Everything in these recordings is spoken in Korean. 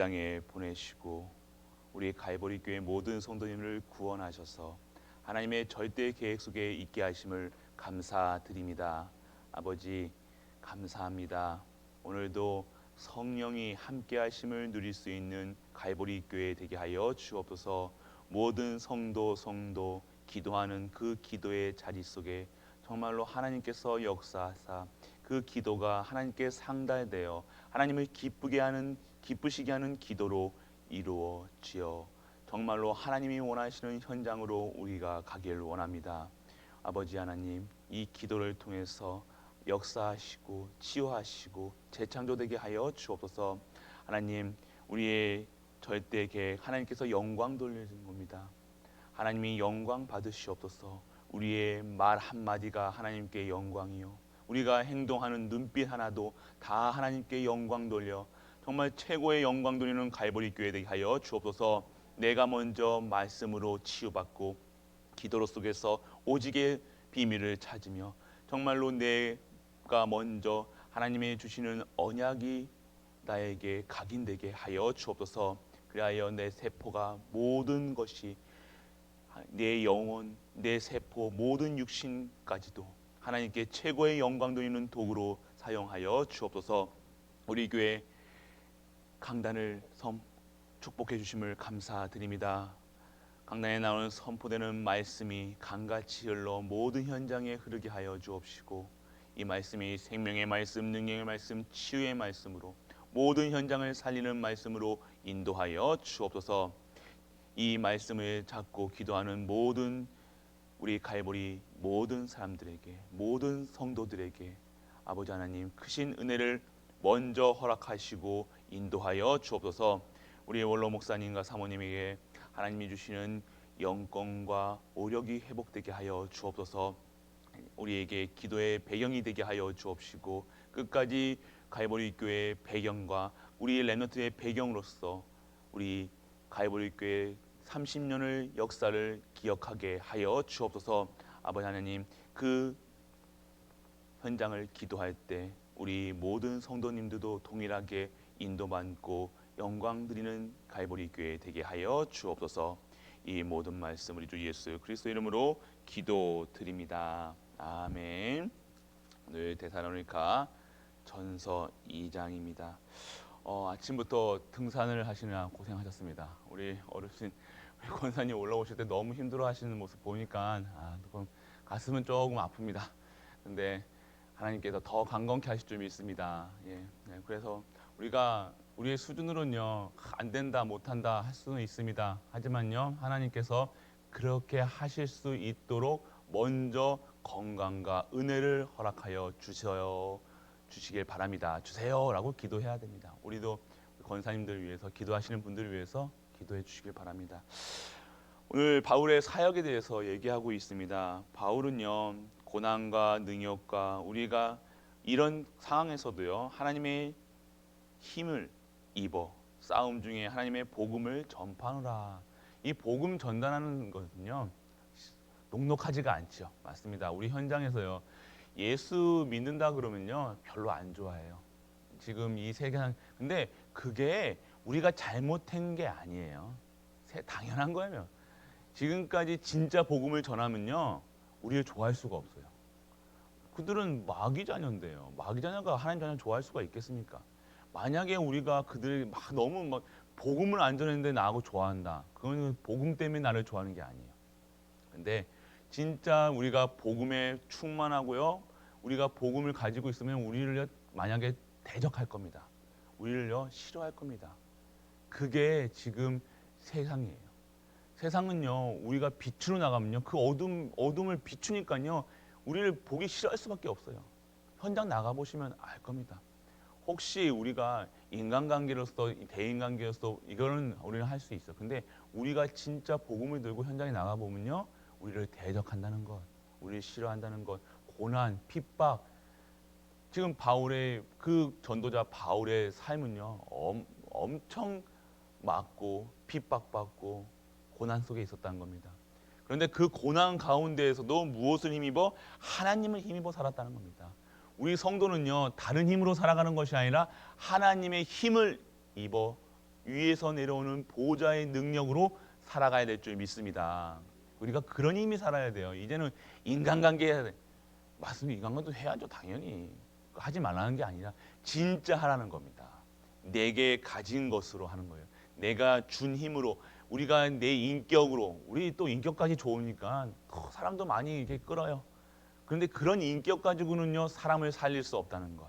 땅에 보내시고 우리 갈보리 교회 모든 성도님을 구원하셔서 하나님의 절대 계획 속에 있게 하심을 감사드립니다. 아버지 감사합니다. 오늘도 성령이 함께 하심을 누릴 수 있는 갈보리 교회 되게 하여 주옵소서. 모든 성도 기도하는 그 기도의 자리 속에 정말로 하나님께서 역사하사 그 기도가 하나님께 상달되어 하나님을 기쁘시게 하는 기도로 이루어지어 정말로 하나님이 원하시는 현장으로 우리가 가기를 원합니다. 아버지 하나님, 이 기도를 통해서 역사하시고 치유하시고 재창조되게 하여 주옵소서. 하나님, 우리의 절대 계획 하나님께서 영광 돌리는 겁니다. 하나님이 영광 받으시옵소서. 우리의 말 한마디가 하나님께 영광이요, 우리가 행동하는 눈빛 하나도 다 하나님께 영광 돌려 정말 최고의 영광 돌리는 갈보리 교회 되게 하여 주옵소서. 내가 먼저 말씀으로 치유받고 기도로 속에서 오직의 비밀을 찾으며 정말로 내가 먼저 하나님의 주시는 언약이 나에게 각인되게 하여 주옵소서. 그리하여 내 세포가 모든 것이 내 영혼, 내 세포, 모든 육신까지도 하나님께 최고의 영광 돌리는 도구로 사용하여 주옵소서. 우리 교회 강단을 축복해 주심을 감사드립니다. 강단에 나오는 선포되는 말씀이 강같이 흘러 모든 현장에 흐르게 하여 주옵시고 이 말씀이 생명의 말씀, 능력의 말씀, 치유의 말씀으로 모든 현장을 살리는 말씀으로 인도하여 주옵소서. 이 말씀을 잡고 기도하는 모든 우리 갈보리 모든 사람들에게, 모든 성도들에게 아버지 하나님 크신 은혜를 먼저 허락하시고 인도하여 주옵소서. 우리 원로 목사님과 사모님에게 하나님이 주시는 영권과 오력이 회복되게 하여 주옵소서. 우리에게 기도의 배경이 되게 하여 주옵시고 끝까지 갈보리 교회의 배경과 우리 렘넌트의 배경으로서 우리 갈보리 교회 30년의 역사를 기억하게 하여 주옵소서. 아버지 하나님, 그 현장을 기도할 때 우리 모든 성도님들도 동일하게 인도받고 영광 드리는 갈보리 교회 되게 하여 주옵소서. 이 모든 말씀 우리 주 예수 그리스도 이름으로 기도드립니다. 아멘. 오늘 데살로니가 전서 2장입니다. 아침부터 등산을 하시느라 고생하셨습니다. 우리 어르신, 우리 권사님 올라오실 때 너무 힘들어하시는 모습 보니까 조금 가슴은 조금 아픕니다. 근데 하나님께서 더 강건케 하실 줄 믿습니다. 그래서 우리의 수준으로는요 안 된다 못한다 할 수는 있습니다. 하지만요 하나님께서 그렇게 하실 수 있도록 먼저 건강과 은혜를 허락하여 주시길 바랍니다. 주세요라고 기도해야 됩니다. 우리도 권사님들 위해서 기도하시는 분들을 위해서 기도해 주시길 바랍니다. 오늘 바울의 사역에 대해서 얘기하고 있습니다. 바울은요 고난과 능력과 우리가 이런 상황에서도요 하나님의 힘을 입어 싸움 중에 하나님의 복음을 전파하노라. 이 복음 전달하는 것은요 녹록하지가 않죠. 맞습니다. 우리 현장에서요 예수 믿는다 그러면요 별로 안 좋아해요. 지금 이 세상 근데 그게 우리가 잘못한 게 아니에요. 당연한 거예요. 지금까지 진짜 복음을 전하면요 우리를 좋아할 수가 없어요. 그들은 마귀 자녀인데요. 마귀 자녀가 하나님 자녀를 좋아할 수가 있겠습니까? 만약에 우리가 그들 너무 복음을 안 전했는데 나하고 좋아한다. 그건 복음 때문에 나를 좋아하는 게 아니에요. 근데 진짜 우리가 복음에 충만하고요. 우리가 복음을 가지고 있으면 우리를 만약에 대적할 겁니다. 우리를요 싫어할 겁니다. 그게 지금 세상이에요. 세상은요 우리가 빛으로 나가면요 그 어둠을 비추니까요 우리를 보기 싫어할 수밖에 없어요. 현장 나가 보시면 알 겁니다. 혹시 우리가 인간관계로서 대인관계로서 이거는 우리는 할 수 있어. 근데 우리가 진짜 복음을 들고 현장에 나가 보면요 우리를 대적한다는 것, 우리를 싫어한다는 것, 고난, 핍박. 지금 바울의 그 전도자 바울의 삶은요 엄청 맞고 핍박받고 고난 속에 있었다는 겁니다. 그런데 그 고난 가운데에서도 무엇을 힘입어? 하나님을 힘입어 살았다는 겁니다. 우리 성도는요 다른 힘으로 살아가는 것이 아니라 하나님의 힘을 입어 위에서 내려오는 보호자의 능력으로 살아가야 될 줄 믿습니다. 우리가 그런 힘이 살아야 돼요. 이제는 인간관계 해야 돼. 맞습니다. 인간관계도 해야죠. 당연히. 하지 말라는 게 아니라 진짜 하라는 겁니다. 내게 가진 것으로 하는 거예요. 내가 준 힘으로, 우리가 내 인격으로, 우리 또 인격까지 좋으니까 사람도 많이 이렇게 끌어요. 그런데 그런 인격 가지고는요, 사람을 살릴 수 없다는 것.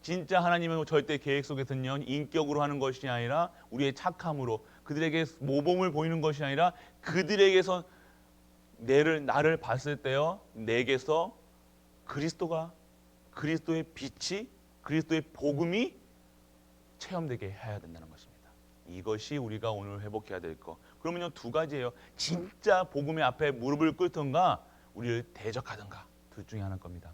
진짜 하나님의 절대 계획 속에서는요, 인격으로 하는 것이 아니라 우리의 착함으로, 그들에게 모범을 보이는 것이 아니라 그들에게서 나를 봤을 때요, 내게서 그리스도의 빛이, 그리스도의 복음이 체험되게 해야 된다는 것입니다. 이것이 우리가 오늘 회복해야 될 것. 그러면요, 두 가지예요. 진짜 복음의 앞에 무릎을 꿇든가 우리를 대적하든가, 둘 중에 하나일 겁니다.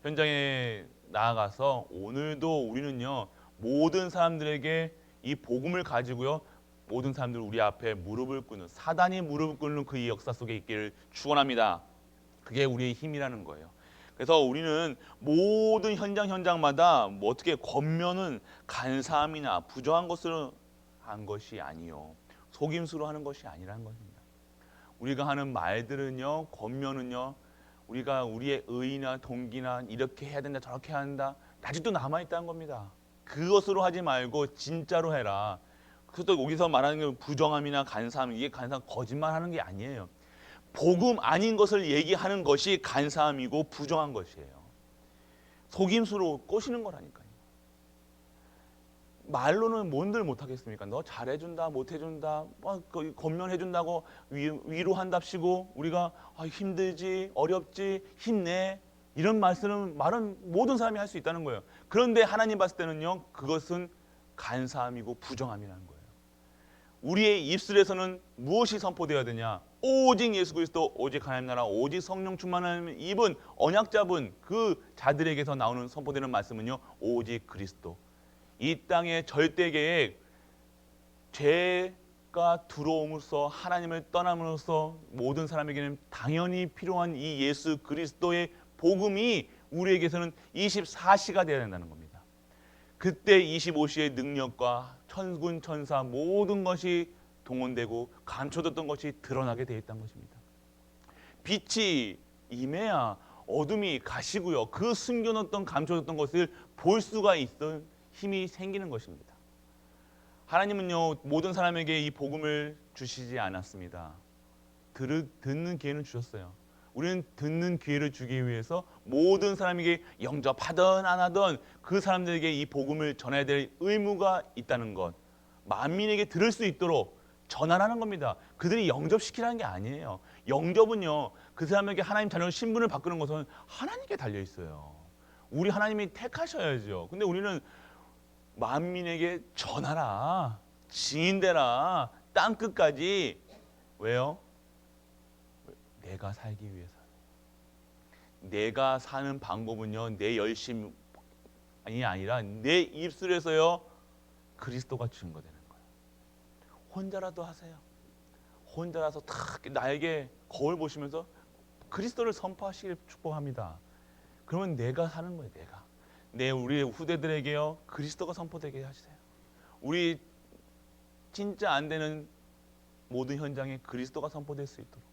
현장에 나아가서 오늘도 우리는요, 모든 사람들에게 이 복음을 가지고요, 모든 사람들 우리 앞에 무릎을 꿇는, 사단이 무릎을 꿇는 그 역사 속에 있기를 축원합니다. 그게 우리의 힘이라는 거예요. 그래서 우리는 모든 현장마다 뭐 어떻게 겉면은 간사함이나 부정한 것을 한 것이 아니요, 속임수로 하는 것이 아니라는 것입니다. 우리가 하는 말들은요, 겉면은요, 우리가 우리의 의의나 동기나 이렇게 해야 된다, 저렇게 해야 한다, 아직도 남아있다는 겁니다. 그것으로 하지 말고 진짜로 해라. 그래서 여기서 말하는 부정함이나 간사함, 이게 간사함, 거짓말하는 게 아니에요. 복음 아닌 것을 얘기하는 것이 간사함이고 부정한 것이에요. 속임수로 꼬시는 거라니까요. 말로는 뭔들 못하겠습니까? 너 잘해준다, 못해준다, 겉면해준다고 위로한답시고 우리가 힘들지, 어렵지, 힘내, 이런 말은 모든 사람이 할 수 있다는 거예요. 그런데 하나님 봤을 때는요, 그것은 간사함이고 부정함이라는 거예요. 우리의 입술에서는 무엇이 선포되어야 되냐? 오직 예수 그리스도, 오직 하나님 나라, 오직 성령 충만한 입은 언약 잡은 그 자들에게서 나오는 선포되는 말씀은요, 오직 그리스도. 이 땅의 절대 계획, 죄가 들어옴으로써 하나님을 떠남으로써 모든 사람에게는 당연히 필요한 이 예수 그리스도의 복음이 우리에게서는 24시가 되어야 된다는 겁니다. 그때 25시의 능력과 천군 천사 모든 것이 동원되고 감춰졌던 것이 드러나게 되어 있다는 것입니다. 빛이 임해야 어둠이 가시고요, 그 숨겨놓던 감춰졌던 것을 볼 수가 있던 힘이 생기는 것입니다. 하나님은요, 모든 사람에게 이 복음을 주시지 않았습니다. 듣는 기회는 주셨어요. 우리는 듣는 기회를 주기 위해서 모든 사람에게 영접하든 안 하든 그 사람들에게 이 복음을 전해야 될 의무가 있다는 것, 만민에게 들을 수 있도록 전하라는 겁니다. 그들이 영접시키라는 게 아니에요. 영접은요, 그 사람에게 하나님 자녀 신분을 바꾸는 것은 하나님께 달려 있어요. 우리 하나님이 택하셔야죠. 근데 우리는 만민에게 전하라, 증인되라, 땅끝까지. 왜요? 내가 살기 위해서. 내가 사는 방법은요, 내 열심이 아니라 내 입술에서요, 그리스도가 증거되는 거예요. 혼자라도 하세요. 혼자라서 탁 나에게 거울 보시면서 그리스도를 선포하시길 축복합니다. 그러면 내가 사는 거예요. 우리 후대들에게요, 그리스도가 선포되게 하세요. 우리 진짜 안 되는 모든 현장에 그리스도가 선포될 수 있도록.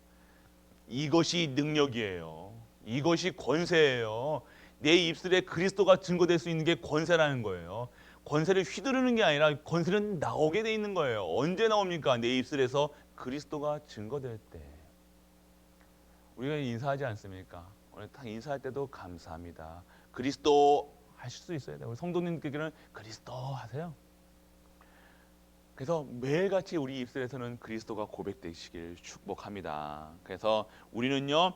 이것이 능력이에요. 이것이 권세예요. 내 입술에 그리스도가 증거될 수 있는 게 권세라는 거예요. 권세를 휘두르는 게 아니라 권세는 나오게 돼 있는 거예요. 언제 나옵니까? 내 입술에서 그리스도가 증거될 때. 우리가 인사하지 않습니까? 오늘 딱 인사할 때도 감사합니다, 그리스도 하실 수 있어야 돼요. 우리 성도님께는 그리스도 하세요. 그래서 매일같이 우리 입술에서는 그리스도가 고백되시길 축복합니다. 그래서 우리는요,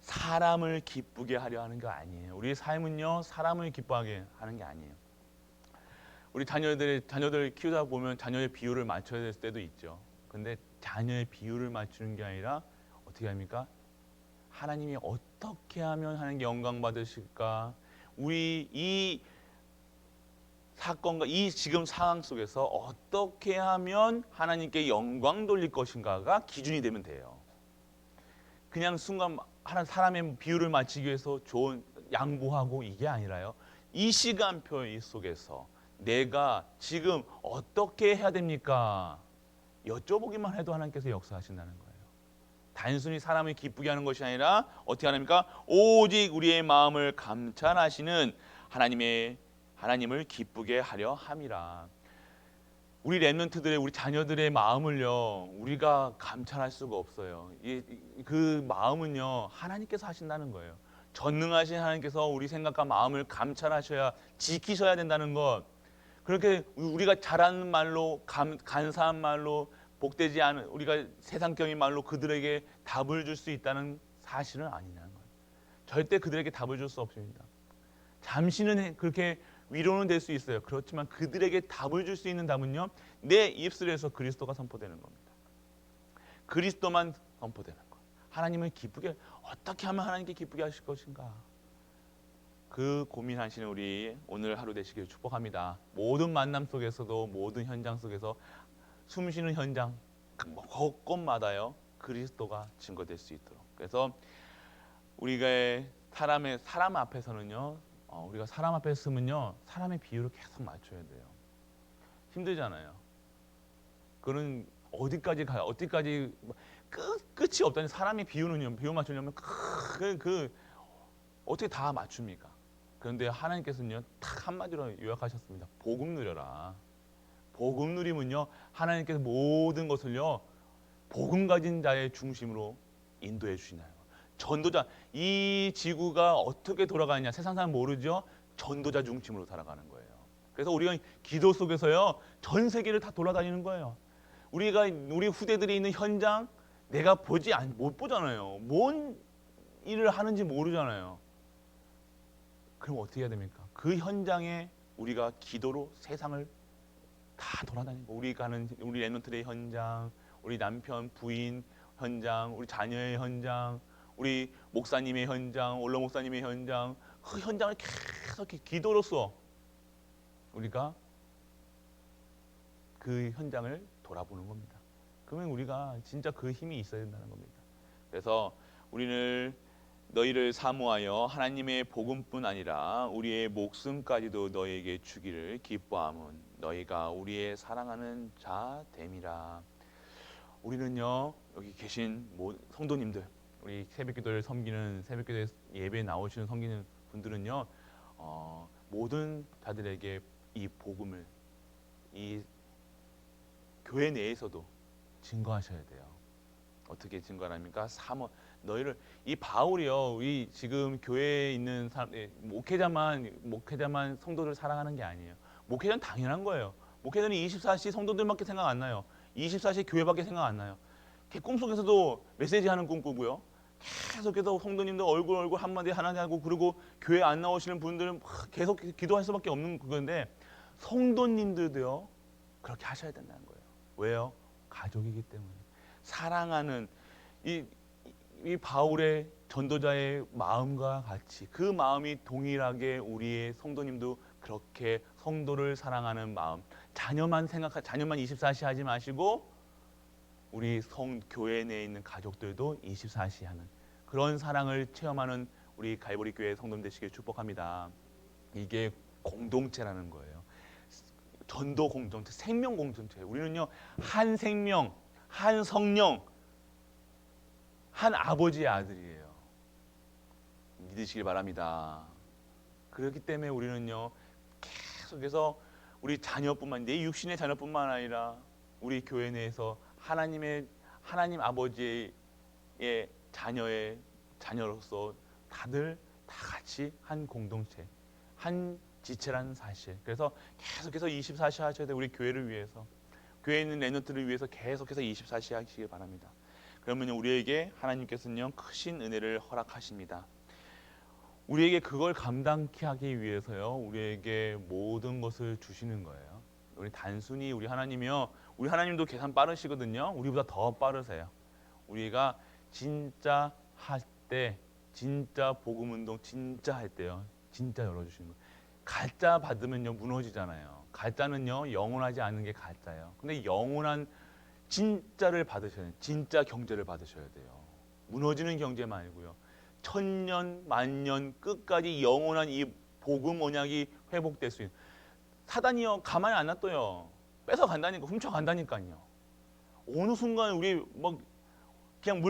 사람을 기쁘게 하려 하는 거 아니에요. 우리의 삶은요, 사람을 기뻐하게 하는 게 아니에요. 우리 자녀들 키우다 보면 자녀의 비율을 맞춰야 될 때도 있죠. 근데 자녀의 비율을 맞추는 게 아니라 어떻게 합니까? 하나님이 어떻게 하면 하나님께 영광 받으실까? 우리 이 사건과 이 지금 상황 속에서 어떻게 하면 하나님께 영광 돌릴 것인가가 기준이 되면 돼요. 그냥 순간 사람의 비율을 맞추기 위해서 좋은 양보하고 이게 아니라요, 이 시간표 속에서 내가 지금 어떻게 해야 됩니까? 여쭤보기만 해도 하나님께서 역사하신다는 거예요. 단순히 사람을 기쁘게 하는 것이 아니라 어떻게 하십니까? 오직 우리의 마음을 감찰하시는 하나님을 기쁘게 하려 함이라. 우리 렘넌트들의 우리 자녀들의 마음을요 우리가 감찰할 수가 없어요. 그 마음은요 하나님께서 하신다는 거예요. 전능하신 하나님께서 우리 생각과 마음을 감찰하셔야 지키셔야 된다는 것. 그렇게 우리가 잘하는 말로 간사한 말로 복되지 않은 우리가 세상적인 말로 그들에게 답을 줄 수 있다는 사실은 아니냐는 거예요. 절대 그들에게 답을 줄 수 없습니다. 잠시는 그렇게 위로는 될 수 있어요. 그렇지만 그들에게 답을 줄 수 있는 답은요 내 입술에서 그리스도가 선포되는 겁니다. 그리스도만 선포되는 것. 하나님을 기쁘게 어떻게 하면 하나님께 기쁘게 하실 것인가? 그 고민하시는 우리 오늘 하루 되시길 축복합니다. 모든 만남 속에서도 모든 현장 속에서 숨쉬는 현장 곳곳마다요 그리스도가 증거될 수 있도록. 그래서 우리가 사람 앞에서는요 우리가 사람 앞에 서면요 사람의 비율을 계속 맞춰야 돼요. 힘들잖아요. 그런 어디까지 가요? 어디까지 끝이 없다니. 사람의 비율은요 비율 맞추려면 어떻게 다 맞춥니까? 그런데 하나님께서는요 딱 한마디로 요약하셨습니다. 복음 누려라. 복음 누리면요 하나님께서 모든 것을요 복음 가진 자의 중심으로 인도해 주시나요? 전도자. 이 지구가 어떻게 돌아가느냐 세상 사람 모르죠. 전도자 중심으로 살아가는 거예요. 그래서 우리가 기도 속에서요 전 세계를 다 돌아다니는 거예요. 우리 후대들이 있는 현장 내가 못 보잖아요. 뭔 일을 하는지 모르잖아요. 그럼 어떻게 해야 됩니까? 그 현장에 우리가 기도로 세상을 다 돌아다니고 우리 렘넌트의 현장, 우리 남편, 부인 현장, 우리 자녀의 현장, 우리 목사님의 현장, 올로 목사님의 현장, 그 현장을 계속 기도로서 우리가 그 현장을 돌아보는 겁니다. 그러면 우리가 진짜 그 힘이 있어야 된다는 겁니다. 그래서 우리는 너희를 사모하여 하나님의 복음뿐 아니라 우리의 목숨까지도 너희에게 주기를 기뻐함은 너희가 우리의 사랑하는 자 됨이라. 우리는요 여기 계신 성도님들, 우리 새벽기도를 섬기는 새벽기도에 예배에 나오시는 섬기는 분들은요 모든 자들에게 이 복음을 이 교회 내에서도 증거하셔야 돼요. 어떻게 증거합니까? 너희를 이 바울이요. 이 지금 교회에 있는 사람, 목회자만 성도들 사랑하는 게 아니에요. 목회자는 당연한 거예요. 목회자는 24시 성도들밖에 생각 안 나요. 24시 교회밖에 생각 안 나요. 꿈속에서도 메시지 하는 꿈 꾸고요. 계속해서 성도님들 얼굴 한마디 하고 그리고 교회 안 나오시는 분들은 계속 기도할 수밖에 없는 그건데 성도님들도요 그렇게 하셔야 된다는 거예요. 왜요? 가족이기 때문에. 사랑하는 이 바울의 전도자의 마음과 같이 그 마음이 동일하게 우리의 성도님도 그렇게 성도를 사랑하는 마음. 자녀만 24시 하지 마시고 우리 교회 내에 있는 가족들도 24시 하는 그런 사랑을 체험하는 우리 갈보리 교회 성도님 되시길 축복합니다. 이게 공동체라는 거예요. 전도 공동체, 생명 공동체. 우리는요 한 생명, 한 성령, 한 아버지의 아들이에요. 믿으시길 바랍니다. 그렇기 때문에 우리는요 계속해서 우리 자녀뿐만 내 육신의 자녀뿐만 아니라 우리 교회 내에서 하나님 아버지의 자녀로서 다들 다 같이 한 공동체, 한 지체라는 사실. 그래서 계속해서 24시 하셔야 돼요. 우리 교회를 위해서, 교회에 있는 렘넌트를 위해서 계속해서 24시 하시길 바랍니다. 그러면 우리에게 하나님께서는요 크신 은혜를 허락하십니다. 우리에게 그걸 감당케 하기 위해서요 우리에게 모든 것을 주시는 거예요. 우리 단순히 우리 하나님도 계산 빠르시거든요. 우리보다 더 빠르세요. 우리가 진짜 할 때, 진짜 복음 운동 진짜 할 때요 진짜 열어주시는 거예요. 가짜 받으면요 무너지잖아요. 가짜는요 영원하지 않는 게 가짜예요. 근데 영원한 진짜를 받으셔야 돼요. 진짜 경제를 받으셔야 돼요. 무너지는 경제 말고요. 천년 만년 끝까지 영원한 이 복음 언약이 회복될 수 있는 사단이요 가만히 안 놔둬요. 뺏어 간다니까, 훔쳐 간다니까요. 어느 순간 우리 막 그냥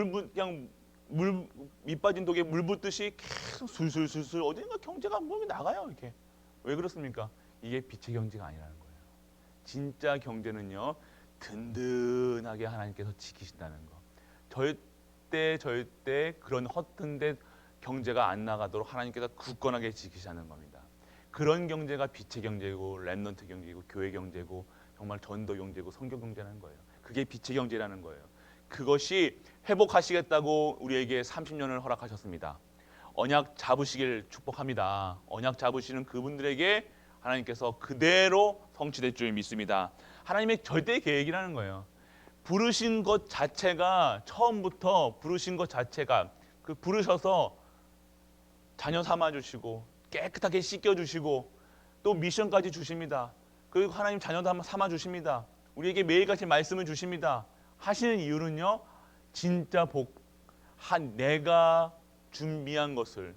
물 밑빠진 독에 물 붓듯이 계속 술술술술 어딘가 경제가 몸이 나가요. 이렇게 왜 그렇습니까? 이게 빛의 경제가 아니라는 거예요. 진짜 경제는요 든든하게 하나님께서 지키신다는 거. 절대 그런 허튼데 경제가 안 나가도록 하나님께서 굳건하게 지키시는 겁니다. 그런 경제가 빛의 경제고 렘넌트 경제고 교회 경제고 정말 전도 경제고 성경 경제라는 거예요. 그게 빛의 경제라는 거예요. 그것이 회복하시겠다고 우리에게 30년을 허락하셨습니다. 언약 잡으시길 축복합니다. 언약 잡으시는 그분들에게 하나님께서 그대로 성취될 줄 믿습니다. 하나님의 절대 계획이라는 거예요. 부르신 것 자체가 처음부터 부르신 것 자체가 그 부르셔서 자녀 삼아 주시고 깨끗하게 씻겨 주시고 또 미션까지 주십니다. 그리고 하나님 자녀 삼아 주십니다. 우리에게 매일같이 말씀을 주십니다. 하시는 이유는요. 진짜 내가 준비한 것을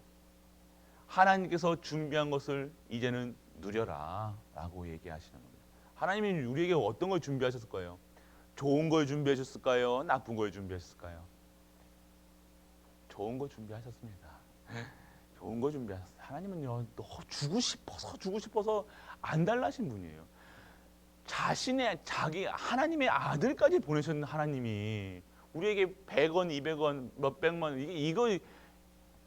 하나님께서 준비한 것을 이제는 누려라 라고 얘기하시는 겁니다. 하나님이 우리에게 어떤 걸 준비하셨을 거예요? 좋은 걸 준비하셨을까요? 나쁜 걸 준비하셨을까요? 좋은 걸 준비하셨습니다. 좋은 걸 준비하셨어요. 하나님은요, 주고 싶어서 안 달라신 분이에요. 자기 하나님의 아들까지 보내셨는 하나님이 우리에게 100원, 200원, 몇백만 이거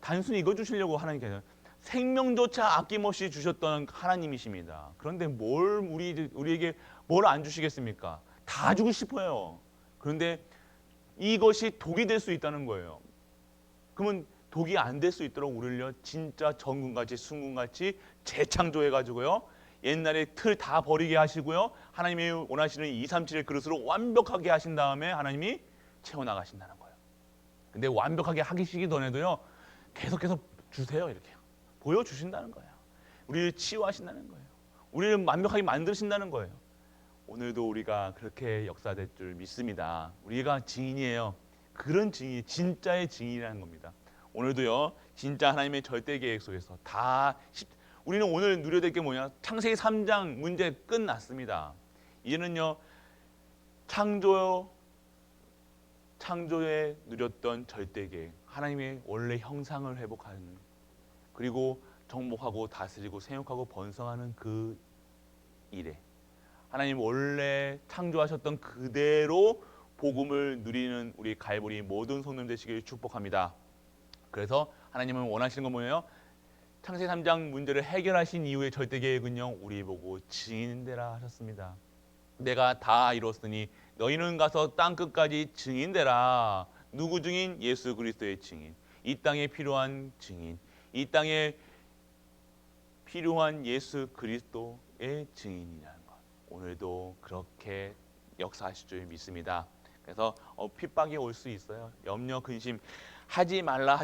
단순히 이거 주시려고 하나님께서 생명조차 아낌없이 주셨던 하나님이십니다. 그런데 우리에게 뭘 안 주시겠습니까? 다 주고 싶어요. 그런데 이것이 독이 될 수 있다는 거예요. 그러면 독이 안 될 수 있도록 우리를 진짜 정금같이 순금같이 재창조해가지고요. 옛날에 틀 다 버리게 하시고요. 하나님이 원하시는 2, 3, 7의 그릇으로 완벽하게 하신 다음에 하나님이 채워나가신다는 거예요. 근데 완벽하게 하시기 전에도요. 계속해서 주세요. 이렇게 보여주신다는 거예요. 우리를 치유하신다는 거예요. 우리를 완벽하게 만드신다는 거예요. 오늘도 우리가 그렇게 역사될 줄 믿습니다. 우리가 증인이에요. 그런 증인, 진짜의 증인이라는 겁니다. 오늘도요. 진짜 하나님의 절대 계획 속에서 우리는 오늘 누려야 될 게 뭐냐? 창세기 3장 문제 끝났습니다. 이제는요. 창조에 누렸던 절대 계획, 하나님의 원래 형상을 회복하는, 그리고 정복하고 다스리고 생육하고 번성하는 그 일에 하나님 원래 창조하셨던 그대로 복음을 누리는 우리 갈보리 모든 성도님 되시길 축복합니다. 그래서 하나님은 원하시는 건 뭐예요? 창세기 3장 문제를 해결하신 이후의 절대 계획은요. 우리 보고 증인되라 하셨습니다. 내가 다 이뤘으니 너희는 가서 땅 끝까지 증인되라. 누구 증인? 예수 그리스도의 증인. 이 땅에 필요한 증인. 이 땅에 필요한 예수 그리스도의 증인이라는 것. 오늘도 그렇게 역사하실 줄 믿습니다. 그래서 핍박이 올 수 있어요. 염려, 근심 하지 말라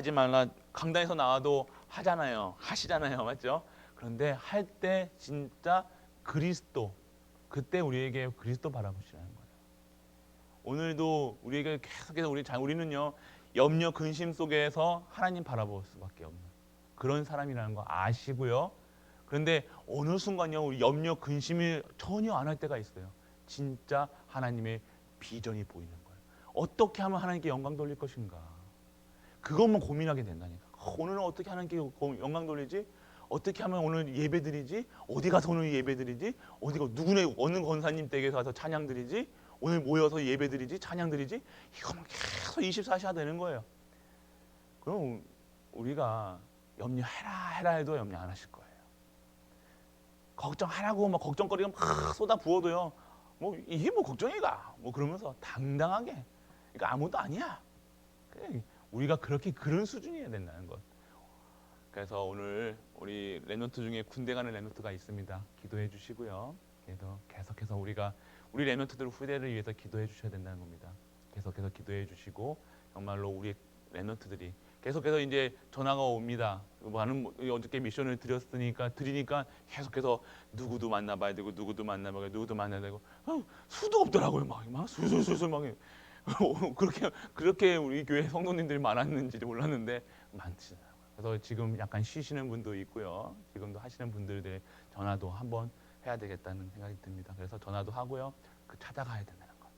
강단에서 나와도 하잖아요. 하시잖아요. 맞죠? 그런데 할 때 진짜 그리스도, 그때 우리에게 그리스도 바라보시라는 거예요. 오늘도 우리에게 계속해서 우리는요. 염려, 근심 속에서 하나님 바라볼 수밖에 없는 그런 사람이라는 거 아시고요. 그런데 어느 순간요. 우리 염려, 근심을 전혀 안 할 때가 있어요. 진짜 하나님의 비전이 보이는 거예요. 어떻게 하면 하나님께 영광 돌릴 것인가. 그것만 고민하게 된다니까. 오늘은 어떻게 하나님께 영광 돌리지? 어떻게 하면 오늘 예배 드리지? 어디 가서 오늘 예배 드리지? 어느 권사님 댁에 가서 찬양 드리지? 오늘 모여서 예배 드리지? 찬양 드리지? 이거만 계속 24시간 되는 거예요. 그럼 우리가 염려해라 해도 염려 안 하실 거예요. 걱정하라고 막 걱정거리가 막 쏟아 부어도요. 이게 걱정이가 그러면서 당당하게 그러니까 아무도 아니야. 우리가 그런 수준이어야 된다는 것. 그래서 오늘 우리 렘넌트 중에 군대 가는 렘넌트가 있습니다. 기도해 주시고요. 그래도 계속해서 우리 렘넌트들 후대를 위해서 기도해 주셔야 된다는 겁니다. 계속해서 기도해 주시고 정말로 우리 렘넌트들이 계속해서 이제 전화가 옵니다. 어저께 미션을 드리니까 계속해서 누구도 만나봐야 되고 누구도 만나봐야 되고 수도 없더라고요. 막 술술술술 막 그렇게 우리 교회 성도님들이 많았는지 몰랐는데 많더라고요. 그래서 지금 약간 쉬시는 분도 있고요. 지금도 하시는 분들의 전화도 한번 해야 되겠다는 생각이 듭니다. 그래서 전화도 하고요. 그 찾아가야 된다는 것.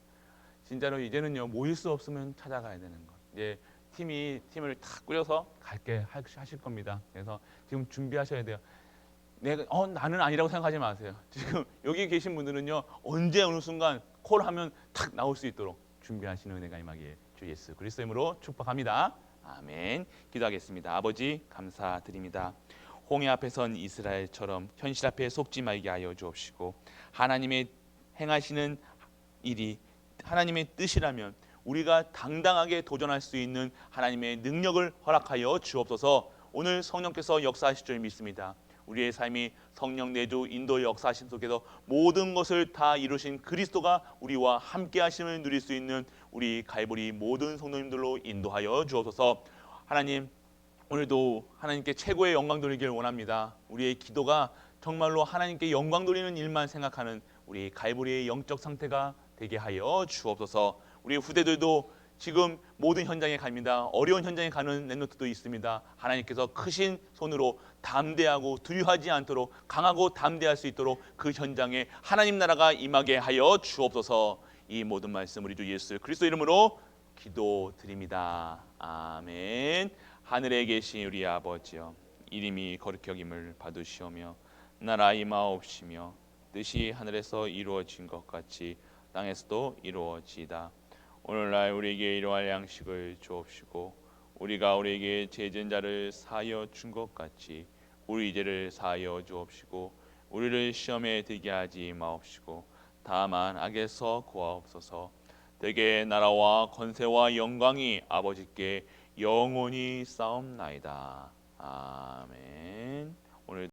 진짜로 이제는요 모일 수 없으면 찾아가야 되는 것. 이제 팀을 다 꾸려서 갈게 하실 겁니다. 그래서 지금 준비하셔야 돼요. 나는 아니라고 생각하지 마세요. 지금 여기 계신 분들은요 언제 어느 순간 콜하면 탁 나올 수 있도록 준비하시는 은혜가 임하기에 주 예수 그리스도 이름으로 축복합니다. 아멘. 기도하겠습니다. 아버지 감사드립니다. 홍해 앞에 선 이스라엘처럼 현실 앞에 속지 말게 하여 주옵시고 하나님의 행하시는 일이 하나님의 뜻이라면 우리가 당당하게 도전할 수 있는 하나님의 능력을 허락하여 주옵소서. 오늘 성령께서 역사하실 줄 믿습니다. 우리의 삶이 성령 내주 인도 역사하심 속에서 모든 것을 다 이루신 그리스도가 우리와 함께 하심을 누릴 수 있는 우리 갈보리 모든 성도님들로 인도하여 주옵소서. 하나님 오늘도 하나님께 최고의 영광 돌리기를 원합니다. 우리의 기도가 정말로 하나님께 영광 돌리는 일만 생각하는 우리 갈보리의 영적 상태가 되게 하여 주옵소서. 우리 후대들도 지금 모든 현장에 갑니다. 어려운 현장에 가는 랩런트도 있습니다. 하나님께서 크신 손으로 담대하고 두려워하지 않도록 강하고 담대할 수 있도록 그 현장에 하나님 나라가 임하게 하여 주옵소서. 이 모든 말씀 우리 주 예수 그리스도 이름으로 기도드립니다. 아멘. 하늘에 계신 우리 아버지여 이름이 거룩히 여김을 받으시오며 나라 임하옵시며 뜻이 하늘에서 이루어진 것 같이 땅에서도 이루어지이다. 오늘날 우리에게 일용할 양식을 주옵시고 우리가 우리에게 죄진 자를 사하여 준 것 같이 우리 죄를 사하여 주옵시고 우리를 시험에 들게 하지 마옵시고 다만 악에서 구하옵소서. 대개 나라와 권세와 영광이 아버지께 영원히 싸움나이다. 아멘. 오늘